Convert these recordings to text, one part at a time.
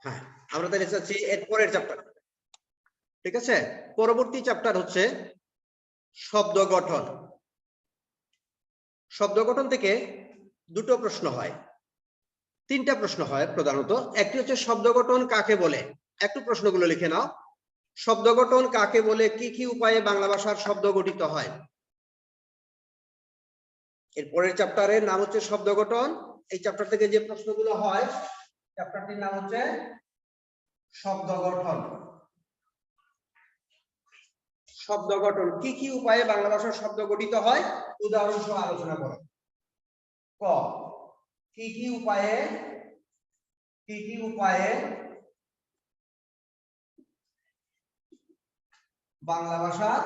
হ্যাঁ, আমরা তাহলে চাচ্ছি এর পরের চ্যাপ্টার। ঠিক আছে, পরবর্তী চ্যাপ্টার হচ্ছে শব্দ গঠন। শব্দ গঠন থেকে দুটো প্রশ্ন হয়, তিনটা প্রশ্ন হয় প্রধানত। একটি হচ্ছে শব্দ গঠন কাকে বলে, একটু প্রশ্নগুলো লিখে নাও। শব্দ গঠন কাকে বলে, কি কি উপায়ে বাংলা ভাষার শব্দ গঠিত হয়। এর পরের চ্যাপ্টারের নাম হচ্ছে শব্দ গঠন। এই চ্যাপ্টার থেকে যে প্রশ্নগুলো হয়, চ্যাপ্টারটির নাম হচ্ছে শব্দ গঠন। শব্দ গঠন, কি কি উপায়ে বাংলা ভাষার শব্দ গঠিত হয়, উদাহরণ সহ আলোচনা করো। ক, কি কি উপায়ে বাংলা ভাষার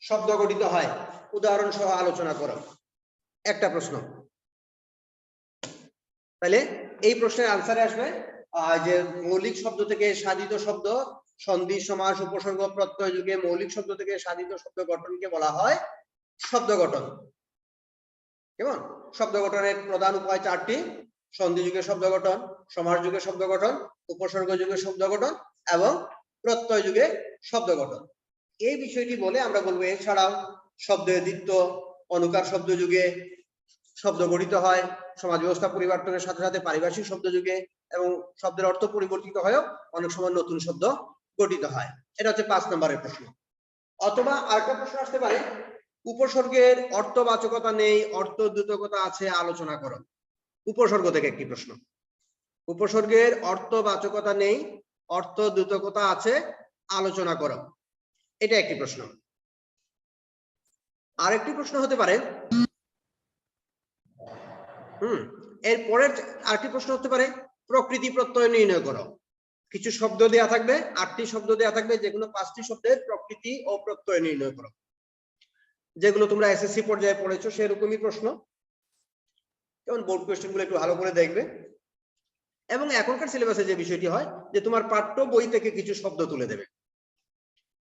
শব্দ গঠিত হয়, উদাহরণ সহ আলোচনা করো। একটা প্রশ্ন। তাহলে এই প্রশ্নের আনসারে আসবে যে মৌলিক শব্দ থেকে সাধিত শব্দ, সন্ধি, সমাস, উপসর্গ, প্রত্যয় যুগে মৌলিক শব্দ থেকে সাধিত শব্দ গঠনকে বলা হয় শব্দ গঠন। কেমন? শব্দ গঠনের প্রধান উপায় চারটি: সন্ধি যুগে শব্দ গঠন, সমাস যুগে শব্দ গঠন, উপসর্গ যুগে শব্দ গঠন এবং প্রত্যয় যুগে শব্দ গঠন। এই বিষয়টি বলে আমরা বলবো এছাড়াও শব্দের দ্বিত্ব, অনুকার শব্দ যুগে শব্দ গঠিত হয়, সমাজ ব্যবস্থা পরিবর্তনের সাথে সাথে পারিভাষিক শব্দ যুগে, এবং শব্দের অর্থ পরিবর্তিত হয়েও অনেক সময় নতুন শব্দ গঠিত হয়। এটা হচ্ছে 5 নম্বরের প্রশ্ন। অথবা আরেকটা প্রশ্ন আসতে পারে, উপসর্গের অর্থবাচকতা নেই, অর্থদ্যোতকতা আছে, আলোচনা করো। উপসর্গ থেকে একটি প্রশ্ন। উপসর্গের অর্থবাচকতা নেই, অর্থদ্যোতকতা আছে, আলোচনা করো। এটা একটি প্রশ্ন। আরেকটি প্রশ্ন হতে পারে, এরপরের আরেকটি প্রশ্ন হতে পারে, প্রকৃতি প্রত্যয় নির্ণয় করো। কিছু শব্দ দেয়া থাকবে, 8টি শব্দ দেয়া থাকবে, যেগুলো 5টি শব্দের প্রকৃতি ও প্রত্যয় নির্ণয় করো। যেগুলো তোমরা এসএসসি পর্যায়ে পড়েছো সেরকমই প্রশ্ন। যেমন বোর্ড কোশ্চেন গুলো একটু ভালো করে দেখবে। এবং এখনকার সিলেবাসে যে বিষয়টি হয় যে তোমার পাঠ্য বই থেকে কিছু শব্দ তুলে দেবে।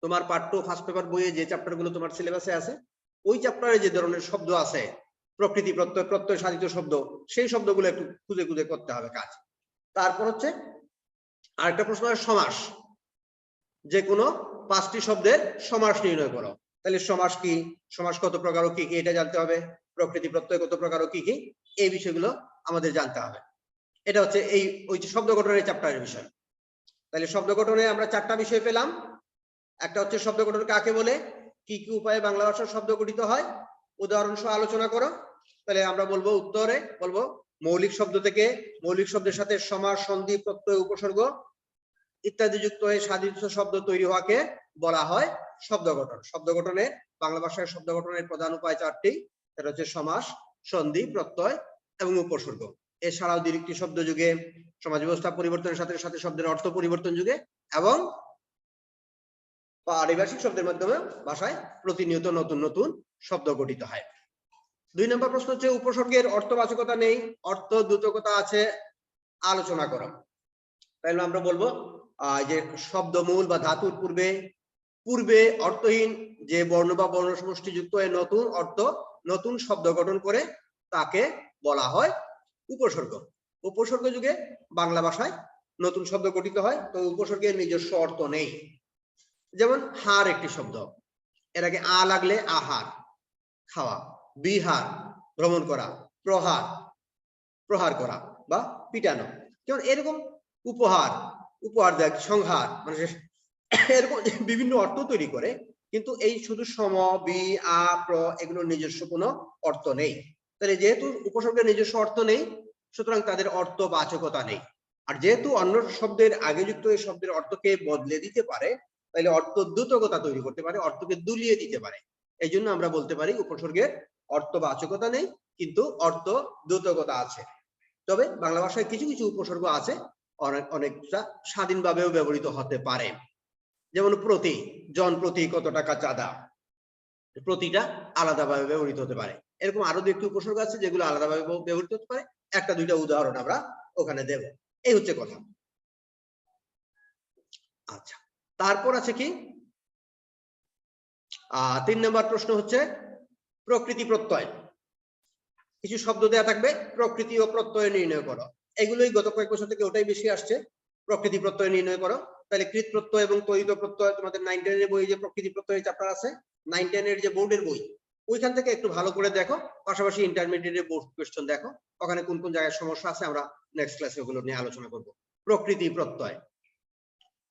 তোমার পাঠ্য ফার্স্ট পেপার বইয়ে যে চ্যাপ্টার গুলো তোমার সিলেবাসে আছে, ওই চ্যাপ্টারে যে ধরনের শব্দ আছে, প্রকৃতি প্রত্যয়, প্রত্যয় সাধিত শব্দ, সেই শব্দগুলো একটু খুঁজে খুঁজে করতে হবে কাজ। তারপর হচ্ছে আরেকটা প্রশ্ন হয় সমাস। যে কোনো 5টি শব্দের সমাস নির্ণয় করো। তাহলে সমাস কি, সমাস কত প্রকার ও কি কি, এটা জানতে হবে। প্রকৃতি প্রত্যয় কত প্রকার ও কি কি, এই বিষয়গুলো আমাদের জানতে হবে। এটা হচ্ছে এই ওই যে শব্দ গঠনের চ্যাপ্টারের বিষয়। তাহলে শব্দ গঠনে আমরা 4টা বিষয় পেলাম। একটা হচ্ছে শব্দ গঠন কাকে বলে, কি কি উপায়ে বাংলা ভাষার শব্দ গঠিত হয়, উদাহরণ সহ আলোচনা করো। তাহলে আমরা বলবো উত্তরে বলবো মৌলিক শব্দ থেকে, মৌলিক শব্দের সাথে সমাস, সন্ধি, প্রত্যয়, উপসর্গ ইত্যাদি যুক্ত হয়ে সাধিত শব্দ তৈরি হওয়াকে বলা হয় শব্দ গঠন। শব্দ গঠনে বাংলা ভাষার শব্দ গঠনের প্রধান উপায় 4টি। সেটা হচ্ছে সমাস, সন্ধি, প্রত্যয় এবং উপসর্গ। এছাড়াও দ্বিরুক্তি শব্দ যুগে, সমাজ ব্যবস্থা পরিবর্তনের সাথে সাথে শব্দের অর্থ পরিবর্তন যুগে এবং পারিভাষিক শব্দের মাধ্যমে ভাষায় প্রতিনিয়ত নতুন নতুন শব্দ গঠিত হয়। 2 নম্বর প্রশ্ন হচ্ছে উপসর্গের অর্থবাচকতা নেই, অর্থদ্যোতকতা আছে, আলোচনা করো। তাহলে আমরা বলবো যে শব্দমূল বা ধাতুর পূর্বে অর্থহীন যে বর্ণ বা বর্ণ সমষ্টি যুক্ত হয়ে নতুন অর্থ, নতুন শব্দ গঠন করে তাকে বলা হয় উপসর্গ। উপসর্গ যুগে বাংলা ভাষায় নতুন শব্দ গঠিত হয়, তো উপসর্গের নিজস্ব অর্থ নেই। যেমন হার একটি শব্দ, এর আগে আ লাগলে আহার, খাওয়া, বিহার ভ্রমণ করা, প্রহার প্রহার করা বা পিটানো। যেমন এরকম উপহার, উপহার দেয়, সংহার, মানে এরকম বিভিন্ন অর্থ তৈরি করে, কিন্তু এই শুধু সম, বি, আ, প্র এগুলোর নিজস্ব কোনো অর্থ নেই। তাহলে যেহেতু উপসর্গের নিজস্ব অর্থ নেই, সুতরাং তাদের অর্থবাচকতা নেই। আর যেহেতু অন্য শব্দের আগে যুক্ত এই শব্দের অর্থকে বদলে দিতে পারে, তাহলে অর্থদ্যোতকতা তৈরি করতে পারে, অর্থকে দুলিয়ে দিতে পারে। এই জন্য আমরা বলতে পারি উপসর্গের অর্থবাচকতা নেই, কিন্তু অর্থদ্যোতকতা আছে। তবে বাংলা ভাষায় কিছু কিছু উপসর্গ আছে অনেকটা স্বাধীনভাবেও ব্যবহৃত হতে পারে। যেমন প্রতি, জন প্রতি কত টাকা চাঁদা, প্রতিটা আলাদাভাবে ব্যবহৃত হতে পারে। এরকম আরো 2টি উপসর্গ আছে যেগুলো আলাদাভাবে ব্যবহৃত হতে পারে, 1-2টা উদাহরণ আমরা ওখানে দেব। এই হচ্ছে কথা। আচ্ছা, তারপর আছে কি 3 নম্বর প্রশ্ন হচ্ছে প্রকৃতি প্রত্যয়। কিছু শব্দ দেয়া থাকবে, প্রকৃতি ও প্রত্যয় নির্ণয় করো। এগুলোই গত কয়েক বছর থেকে ওটাই বেশি আসছে। প্রকৃতি প্রত্যয় নির্ণয় করো, তাহলে কৃত প্রত্যয় এবং তৈরিত প্রত্যয় তোমাদের 9 10 এর বই যে প্রকৃতি প্রত্যয় চ্যাপ্টার আছে, 9 10 এর যে বোর্ডের বই, ওইখান থেকে একটু ভালো করে দেখো, পাশাপাশি ইন্টারমিডিয়েটের বোর্ড কোশ্চেন দেখো, ওখানে কোন কোন জায়গায় সমস্যা আছে আমরা নেক্সট ক্লাসে ওগুলো নিয়ে আলোচনা করব। প্রকৃতি প্রত্যয়,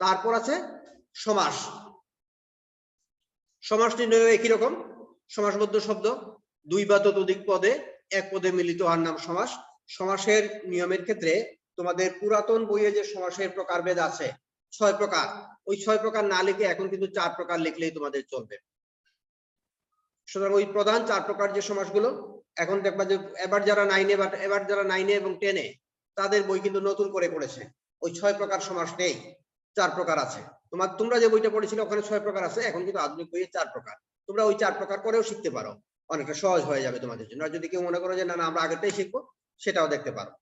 তারপর আছে সমাস। সমাস নির্ণয় একই রকম, সমাসবদ্ধ শব্দ দুই বা ততোধিক পদে এক পদে মিলিত হওয়ার নাম সমাস। সমাসের নিয়মের ক্ষেত্রে তোমাদের পুরাতন বইয়ে যে সমাসের প্রকারভেদ আছে 6 প্রকার, ওই 6 প্রকার না লিখে এখন কিন্তু 4 প্রকার লিখলেই তোমাদের চলবে। সুতরাং ওই প্রধান 4 প্রকার যে সমাসগুলো এখন দেখবা যে এবার যারা 9 এবং 10 তাদের বই কিন্তু নতুন করে করেছে, ওই 6 প্রকার সমাস নেই, 4 প্রকার আছে। তোমরা যে বইটা পড়েছিলে ওখানে 6 প্রকার আছে, এখন কিন্তু আধুনিক বইয়ে 4 প্রকার। তোমরা ওই 4 প্রকার করেও শিখতে পারো, অনেকটা সহজ হয়ে যাবে তোমাদের জন্য। আর যদি কেউ মনে করো যে না আমরা আগেরটাই শিখবো, সেটাও দেখতে পারো।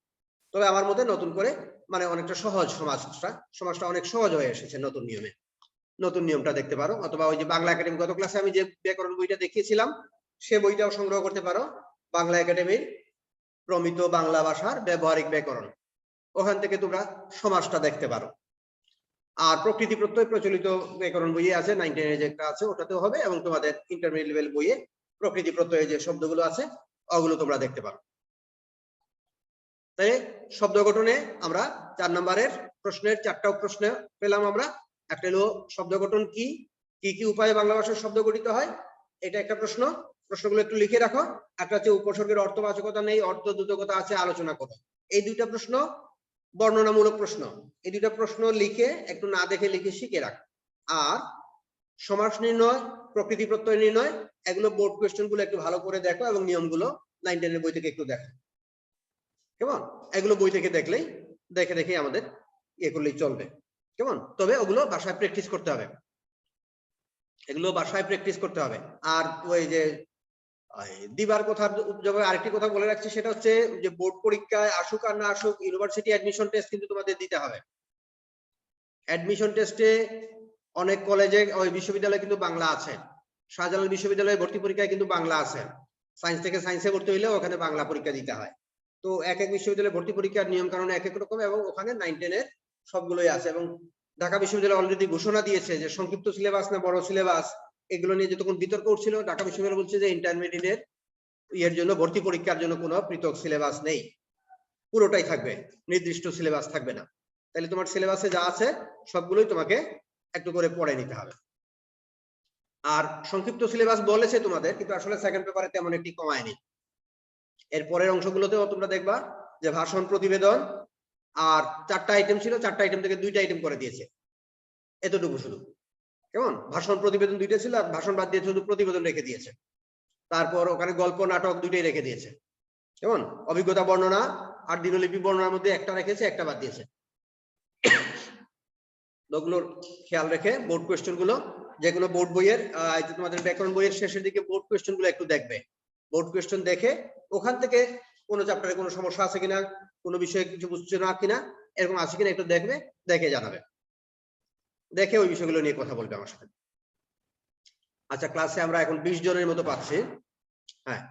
তবে আমার মতে নতুন করে মানে অনেকটা সহজ সমাজটা অনেক সহজ হয়ে এসেছে নতুন নিয়মে, নতুন নিয়মটা দেখতে পারো। অথবা ওই যে বাংলা একাডেমি গত ক্লাসে আমি যে ব্যাকরণ বইটা দেখিয়েছিলাম সে বইটাও সংগ্রহ করতে পারো, বাংলা একাডেমির প্রমিত বাংলা ভাষার ব্যবহারিক ব্যাকরণ, ওখান থেকে তোমরা সমাজটা দেখতে পারো। আর প্রকৃতি প্রত্যয় প্রচলিত ব্যাকরণ বইয়ে আছে, 9 10 যে একটা আছে ওটাতেও হবে, এবং তোমাদের ইন্টারমিডিয়েট লেভেল বইয়ে প্রকৃতি প্রত্যয়ে যে শব্দগুলো আছে ওগুলো তোমরা দেখতে পারো। তাই শব্দ গঠনে আমরা 4 নম্বরের প্রশ্নের 4টা প্রশ্ন পেলাম আমরা। একটা হলো শব্দ গঠন কি কি উপায়ে বাংলা ভাষার শব্দ গঠিত হয়, এটা একটা প্রশ্ন, প্রশ্নগুলো একটু লিখে রাখো। একটা হচ্ছে উপসর্গের অর্থবাচকতা নেই, অর্থদ্যোতকতা আছে, আলোচনা করো। এই দুইটা প্রশ্ন বর্ণনামূলক প্রশ্ন, এই দুইটা প্রশ্ন লিখে একটু না দেখে লিখে শিখে রাখো। আর সমাস নির্ণয়, প্রকৃতি প্রত্যয় নির্ণয়, এগুলো বোর্ড কোয়েশ্চেন গুলো একটু ভালো করে দেখো এবং নিয়মগুলো 9 10 এর বই থেকে একটু দেখো, কেমন? এগুলো বই থেকে দেখলেই দেখে আমাদের ইয়ে করলেই চলবে, কেমন? তবে ওগুলো বাসায় প্র্যাকটিস করতে হবে, এগুলো বাসায় প্র্যাকটিস করতে হবে। আর ওই যে দিবার কথার আরেকটি কথা বলে রাখছি, সেটা হচ্ছে যে বোর্ড পরীক্ষায় আসুক আর না আসুক, ইউনিভার্সিটি অ্যাডমিশন টেস্ট কিন্তু তোমাদের দিতে হবে। অ্যাডমিশন টেস্টে অনেক কলেজে ওই বিশ্ববিদ্যালয়ে কিন্তু বাংলা আছে, শাহজালাল বিশ্ববিদ্যালয়ে ভর্তি পরীক্ষায় কিন্তু বাংলা আছে, সায়েন্স থেকে সায়েন্সে ভর্তি হইলে ওখানে বাংলা পরীক্ষা দিতে হয়। তো এক এক বিশ্ববিদ্যালয়ে ভর্তি পরীক্ষার নিয়ম কারণ এক এক রকম, এবং ওখানে 9 10 এর সবগুলোই আছে। এবং ঢাকা বিশ্ববিদ্যালয় অলরেডি ঘোষণা দিয়েছে যে সংক্ষিপ্ত সিলেবাস না বড় সিলেবাস, এগুলো নিয়ে যতক্ষণ বিতর্ক উঠছিল ঢাকা বিশ্ববিদ্যালয় বলছে যে ইন্টারমিডিয়েটের এর জন্য ভর্তি পরীক্ষার জন্য কোনো পৃথক সিলেবাস নেই, পুরোটাই থাকবে, নির্দিষ্ট সিলেবাস থাকবে না। তাহলে তোমার সিলেবাসে যা আছে সবগুলোই তোমাকে একটু করে পড়ে নিতে হবে। আর সংক্ষিপ্ত সিলেবাস বলেছে তোমাদের, কিন্তু আসলে সেকেন্ড পেপারে তেমন একটি কমায়নি। এর পরের অংশগুলোতেও তোমরা দেখবা যে ভাষণ প্রতিবেদন আর 4টা আইটেম ছিল, 4টা আইটেম থেকে 2টা আইটেম করে দিয়েছে, এতটুকু শুধু, কেমন? ভাষণ প্রতিবেদন 2টা ছিল, আর ভাষণ বাদ দিয়ে শুধু প্রতিবেদন রেখে দিয়েছে। তারপর ওখানে গল্প নাটক 2টাই রেখে দিয়েছে, কেমন? অভিজ্ঞতা বর্ণনা আর দিনলিপি বর্ণনার মধ্যে একটা রেখেছে, একটা বাদ দিয়েছে। ওগুলোর খেয়াল রেখে বোর্ড কোয়েশ্চেন গুলো, যেগুলো বোর্ড বইয়ের তোমাদের ব্যাকরণ বইয়ের শেষের দিকে বোর্ড কোয়েশ্চেন গুলো একটু দেখবে, বোর্ড কোয়েশ্চেন দেখে ওখান থেকে কোনো চ্যাপ্টারে কোনো সমস্যা আছে কিনা, কোনো বিষয়ে কিছু বুঝছে না কিনা, এরকম আছে কিনা একটু দেখবে, দেখে জানাবে, দেখে ওই বিষয়গুলো নিয়ে কথা বলবে আমার সাথে। আচ্ছা, ক্লাসে আমরা এখন 20 জনের মতো পাচ্ছি। হ্যাঁ,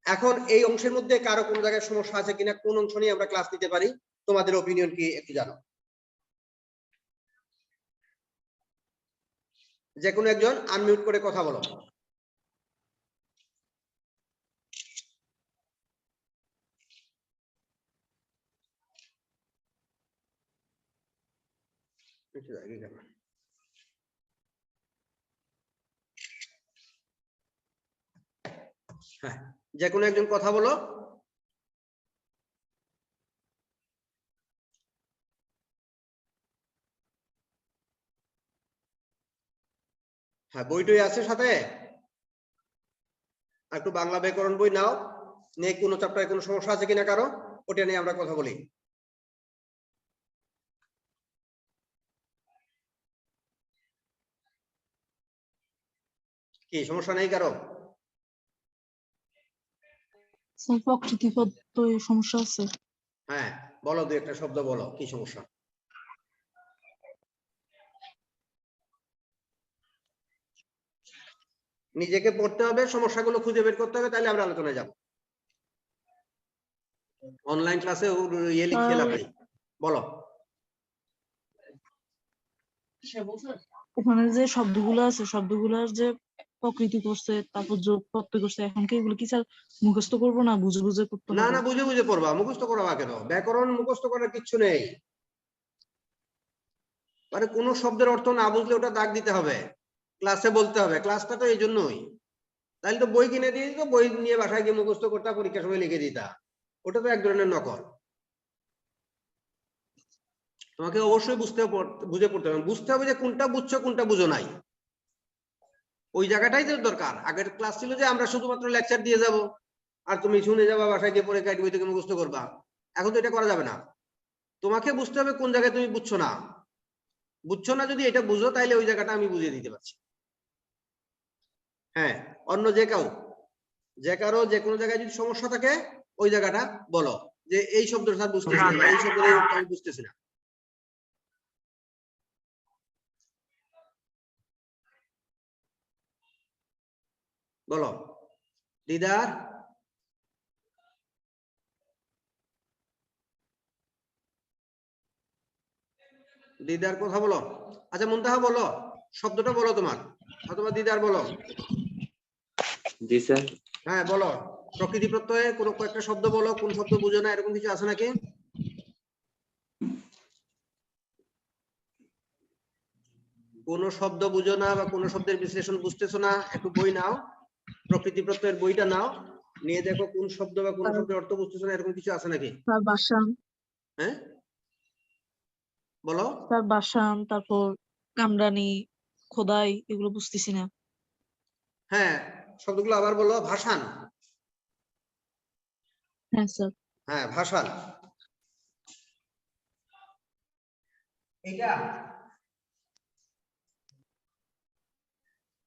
এখন এই অংশের মধ্যে কারো কোনো জায়গায় সমস্যা আছে কিনা, কোন অংশ নিয়ে আমরা ক্লাস নিতে পারি, তোমাদের ওপিনিয়ন কি একটু জানো। যে কোনো একজন আনমিউট করে কথা বলো। হ্যাঁ, যে কোনো একজন কথা বলো। হ্যাঁ, বইটই আছে সাথে, একটু বাংলা ব্যাকরণ বই নাও, নিয়ে কোনো চ্যাপ্টারে কোনো সমস্যা আছে কিনা কারো, ওটা নিয়ে আমরা কথা বলি। কি সমস্যা নেই কারো? প্রকৃতি প্রত্যয় সমস্যা আছে। হ্যাঁ, বলো, দুই একটা শব্দ বলো, কি সমস্যা? নিজেকে পড়তে হবে, সমস্যাগুলো খুঁজে বের করতে হবে, তাহলে আমরা আলোচনায় যাব। অনলাইন ক্লাসে ইয়ে লিখে লাভ নেই, বলো। ওখানে যে শব্দগুলো আছে শব্দগুলোর যে প্রকৃতি করছে তারপর যোগ প্রত্যয় করছে, এখন কি এগুলো কি স্যার মুখস্থ করবো না বুঝে বুঝে করতে না হবে? না, বুঝে বুঝে পড়বা, মুখস্থ করবা কেন? ব্যাকরণ মুখস্থ করার কিচ্ছু নেই। মানে কোনো শব্দের অর্থ না বুঝলে ওটা দাগ দিতে হবে, ক্লাসে বলতে হবে। ক্লাসটা তো এই জন্যই। তাহলে তো বই কিনে দিয়ে দিত, বই নিয়ে বাসায় গিয়ে মুখস্থ করতে, পরীক্ষার সময় লিখে দিতা। ওটা তো এক ধরনের নকল। তোমাকে অবশ্যই বুঝে পড়তে হবে, বুঝতে হবে যে কোনটা বুঝছো কোনটা বুঝো নাই। ওই জায়গাটাই তো দরকার। আগের ক্লাস ছিল যে আমরা শুধুমাত্র লেকচার দিয়ে যাব আর তুমি শুনে যাবা, বাসায় গিয়ে পরীক্ষায় বই থেকে মুখস্থ করবা। এখন তো এটা করা যাবে না। তোমাকে বুঝতে হবে কোন জায়গায় তুমি বুঝছো না। বুঝছো না যদি এটা বুঝো, তাহলে ওই জায়গাটা আমি বুঝিয়ে দিতে পারছি। হ্যাঁ, অন্য যে কারো যে কোনো জায়গায় যদি সমস্যা থাকে ওই জায়গাটা বলো, যে এই শব্দটা স্যার বুঝতেছি না, এই শব্দের এই অর্থ আমি বুঝতেছি না। বলো দিদার। দিদার কথা বলো। আচ্ছা মুনতাহা বলো, শব্দটা বলো তোমার, অথবা দিদার বলো। জি স্যার। হ্যাঁ বলো, প্রকৃতি প্রত্যয়ে কোনো কয়েকটা শব্দ বলো, কোন শব্দ বুঝো না, এরকম কিছু আছে নাকি? কোন শব্দ বুঝো না বা কোন শব্দের বিশ্লেষণ বুঝতেছো না, একটু বই নাও, প্রকৃতি প্রত্যয়ের বইটা নাও, নিয়ে দেখো কোন শব্দ বা কোন শব্দের অর্থ বুঝতেছো না, এরকম কিছু আছে নাকি? স্যার বাসান, হ্যাঁ বলো। স্যার বাসান, তারপর কামরানি, খোদাই, এগুলো বুঝতেছি না। হ্যাঁ, শব্দগুলো আবার বলো। ভাষান। হ্যাঁ স্যার। হ্যাঁ ভাষান। এটা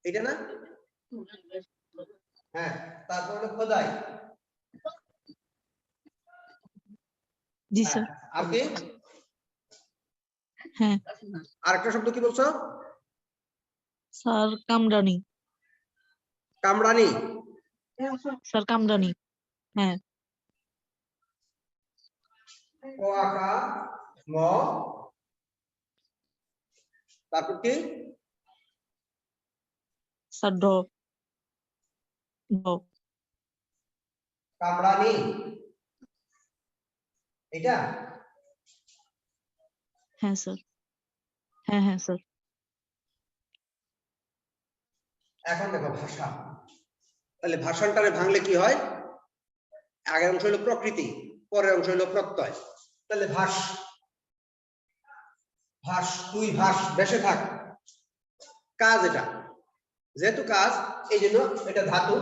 এটা না? হ্যাঁ, তারপর হলো খোদাই। জি হ্যাঁ, স্যার। আর কি? হ্যাঁ আরেকটা শব্দ কি বলছো? স্যার কামরানি। কামরানি। স্যার কামরানি। হ্যাঁ। ক আকার ম, তারপর কি? স্যার ড। ড। কামরানি। এটা? হ্যাঁ স্যার। হ্যাঁ হ্যাঁ স্যার। এখন দেখো ভাষা। তাহলে ভাষাটারে ভাঙলে কি হয়? আগের অংশ হলো প্রকৃতি, পরের অংশ হলো প্রত্যয়। তাহলে ভাষ, ভাষ, তুই ভাষ, বেসে থাক। কাজ এটা, যেহেতু কাজ এই জন্য এটা ধাতু,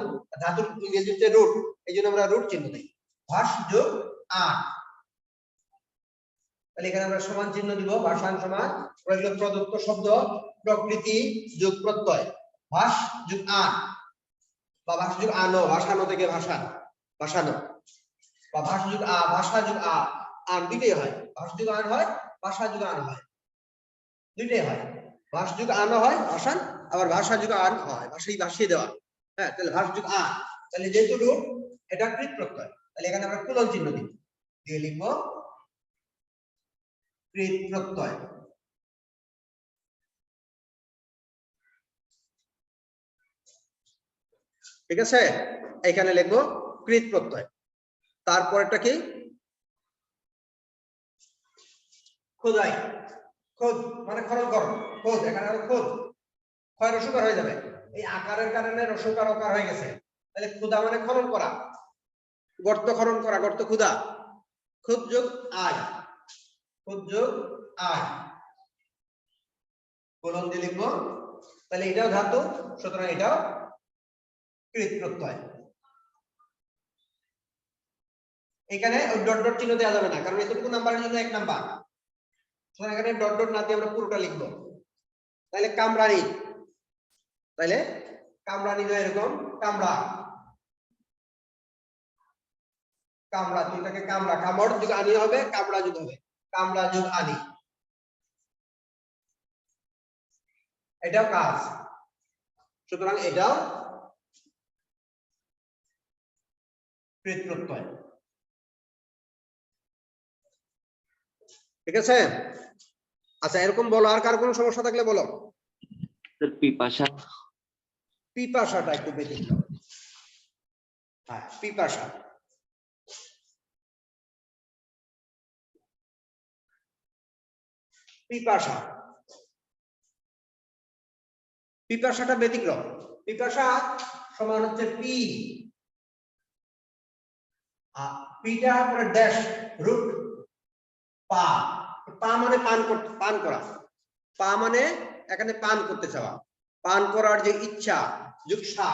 ধাতুর ইংরেজিতে রুট, এই জন্য আমরা রুট চিহ্ন দিই। ভাষ যোগ আর, তাহলে এখানে আমরা সমান চিহ্ন দিব। ভাষান সমান প্রদত্ত শব্দ প্রকৃতি যোগ প্রত্যয়, ভাষ যোগ আন, বা ভাষ যোগ আনো, ভাষানো থেকে ভাষা, ভাষানো, বা ভাষ যোগ আ, ভাষা যোগ আ, আন দুইটাই হয়। ভাষ যোগ আন হয়, ভাষা যোগ আন হয়, দুইটাই হয়। ভাষ যোগ আন হয় ভাষান, আবার ভাষা যোগ আন হয় ভাষিয়ে দেওয়া। হ্যাঁ, তাহলে ভাষ যোগ আন, তাহলে যেহেতু রূপ এটা কৃত প্রত্যয়, তাহলে এখানে আমরা কোলন চিহ্ন দিব, দিয়ে লিখবো কৃত প্রত্যয়। ঠিক আছে, এখানে লিখবো কৃত প্রত্যয়। তারপরটা কি? খোদাই। খোদ মানে খনন কর, খোদ, এখানে খোদ, ক্ষয় রসকার হয়ে যাবে, এই আকারের কারণে রসকার অকার হয়ে গেছে। তাহলে খুদা মানে খনন করা, গর্ত খনন করা, গর্ত খুদা। খুদ যোগ আয়, খুদ যোগ আয়, কোলন দিয়ে লিখবো। তাহলে এটাও ধাতু, সুতরাং এটাও কৃত প্রত্যয়। এখানে ডট ডট চিহ্ন দেওয়া যাবে না, কারণ এতটুকু নাম্বারের জন্য 1 নাম্বার। সুতরাং এখানে ডট ডট না দিয়ে আমরা পুরোটা লিখবো। তাহলে কামরানি, তাহলে কামরানি নয়, এরকম কামড়া, কামড়া, দুইটাকে কামড়া, কামড় যোগ আনি হবে, কামড়া যোগ হবে, কামড়া যোগ আনি, এটাও কাজ, সুতরাং এটাও কৃত প্রত্যয়। ঠিক আছে? আচ্ছা, এরকম বলো, আর কার কোনো সমস্যা থাকলে বলো। স্যার পিপাসা। পিপাসাটা একটু ব্যতিক্রম। হ্যাঁ, পিপাসা। পিপাসা, পিপাসাটা ব্যতিক্রম। পিপাসা সমান হচ্ছে পি, পিটা পরে ড্যাশ রুট পা। পা মানে পান করা। পা মানে এখানে পান করতে চাওয়া, পান করার যে ইচ্ছা যোগ সা,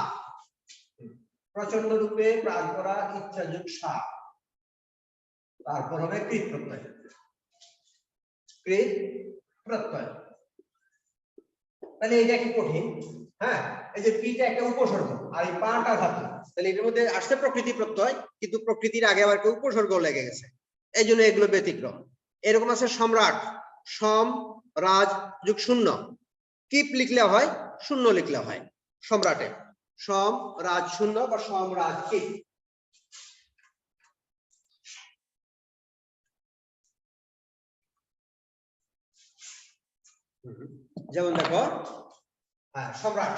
প্রচন্ড রূপে পান করা ইচ্ছা যোগ সা, তারপর হবে কৃত প্রত্যয়। কৃত প্রত্যয়, তাহলে এটা কি কঠিন? হ্যাঁ, এই যে পিটা একটা উপসর্গ আর এই পাটা ধাতু, তাহলে এর মধ্যে আসছে প্রকৃতি প্রত্যয়, কিন্তু প্রকৃতির আগে আবার একটা উপসর্গ লেগে গেছে, এই জন্য এগুলো ব্যতিক্রম। এরকম আছে সম্রাট, সম রাজ যোগ শূন্য, কিপ লিখলে হয়, শূন্য লিখলে হয় সম্রাটে, সম রাজ শূন্য বা সম রাজ কিপ। যেমন দেখো, হ্যাঁ সম্রাট,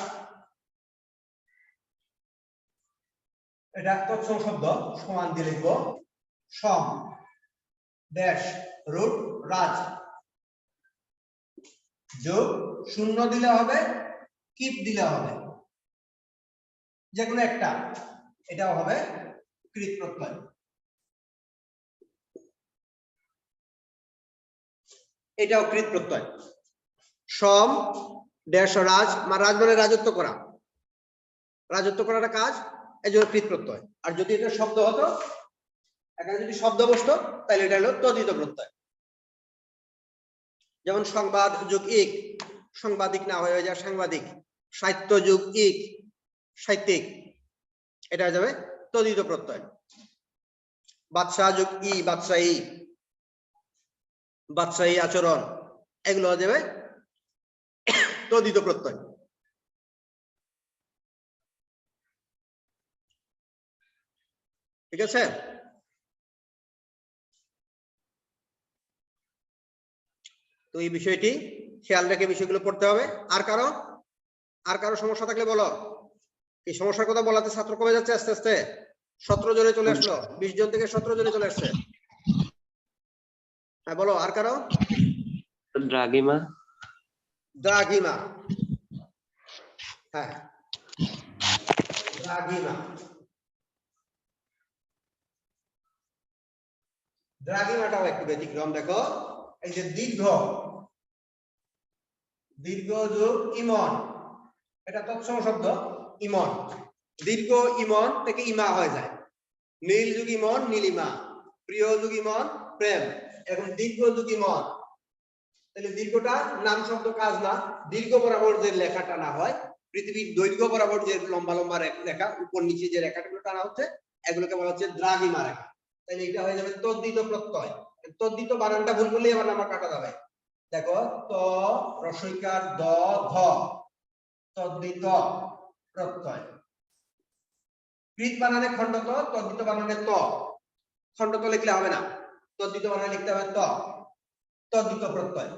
এটা তৎসম শব্দ, সমান দিয়ে লিখবো সম ড্যাশ রুট রাজ যোগ শূন্য দিলে হবে, কিপ দিলে হবে, যে কোনো একটা, এটাও হবে কৃত প্রত্যয়। এটাও কৃত প্রত্যয়। সম ড্যাশ রাজ, রাজ মানে রাজত্ব করা, রাজত্ব করাটা কাজ, এই জন্য কৃত প্রত্যয়। আর যদি এটা শব্দ হতো, এখানে যদি শব্দ বসতো, তাহলে এটা হলো তদ্ধিত প্রত্যয়। যেমন সংবাদ যোগ ইক, সাংবাদিক না হয়ে যায় সাংবাদিক। সাহিত্য যোগ ইক, সাহিত্যিক, এটা হয়ে যাবে তদ্ধিত প্রত্যয়। বাদশাহ যোগ ই, বাদশাহী, বাদশাহী আচরণ, এগুলো হয়ে যাবে তদ্ধিত প্রত্যয়। ঠিক আছে? তো এই বিষয়টি খেয়াল রেখে বিষয়গুলো পড়তে হবে। আর কারো সমস্যা থাকলে বলো। এই সমস্যার কথা বলাতে ছাত্র কমে যাচ্ছে আস্তে আস্তে, 17 জনে চলে আসলো, 20 জন থেকে 17 জনে চলে আসছে। হ্যাঁ বলো, আর কারো? দ্রাঘিমা। দ্রাঘিমা, হ্যাঁ দ্রাঘিমা। দ্রাঘিমাটাও একটু ব্যতিক্রম। দেখো, এই যে দীর্ঘ, দীর্ঘ যোগ ইমন, এটা তৎসম শব্দ ইমন। দীর্ঘ ইমন থেকে ইমা হয়ে যায়, নীল যুগ ইমন নীলিমা, প্রিয় যুগ ইমন প্রেম, এখন দীর্ঘ যুগ ইমন। তাহলে দীর্ঘটা নাম শব্দ কাজ না, দীর্ঘ বরাবর যে লেখাটা না হয়, পৃথিবীর দৈর্ঘ্য বরাবর যে লম্বা লম্বা রেখা, উপর নিচে যে রেখাগুলো টানা হচ্ছে, এগুলোকে বলা হচ্ছে দ্রাঘিমা রেখা। তাহলে এটা হয়ে যাবে তদ্ধিত প্রত্যয়। তদ্ধিত বানানটা ভুল করলেই আবার নাম্বার কাটা যাবে। দেখো, ত রসইকার দ ধ, তদ্ধিত প্রত্যয়। কৃত বানানে খণ্ডত, তদ্ধিত বানানে ত, খণ্ডত লিখলে হবে না, তদ্ধিত বানানে লিখতে হবে ত, তদ্ধিত প্রত্যয়।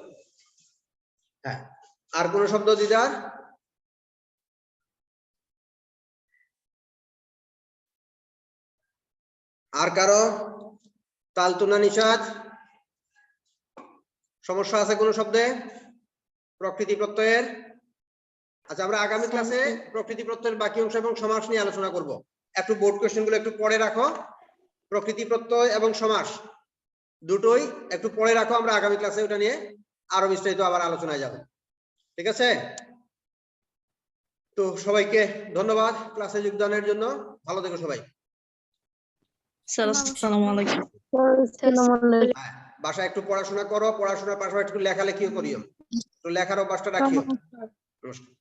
হ্যাঁ, আর কোন শব্দ দিদার? আর কারো তালতুনা নিষাদ সমস্যা আছে কোন শব্দে প্রকৃতি প্রত্যয়ের? আচ্ছা, আমরা আগামী ক্লাসে প্রকৃতি প্রত্যয়ের বাকি অংশ এবং সমাস নিয়ে আলোচনা করব। একটু বোর্ড কোশ্চেন গুলো একটু পড়ে রাখো, প্রকৃতি প্রত্যয় এবং সমাস দুটোই একটু পড়ে রাখো, আমরা আগামী ক্লাসে ওটা নিয়ে আরো বিস্তারিত আবার আলোচনায় যাব। ঠিক আছে? তো সবাইকে ধন্যবাদ ক্লাসে যোগদানের জন্য, ভালো থেকো সবাই। স্যার আসসালামু আলাইকুম। হ্যাঁ, বাসায় একটু পড়াশোনা করো, পড়াশোনার পাশাপাশি একটু লেখালেখিও করিও, তো লেখার অভ্যাসটা রাখিও। নমস্কার।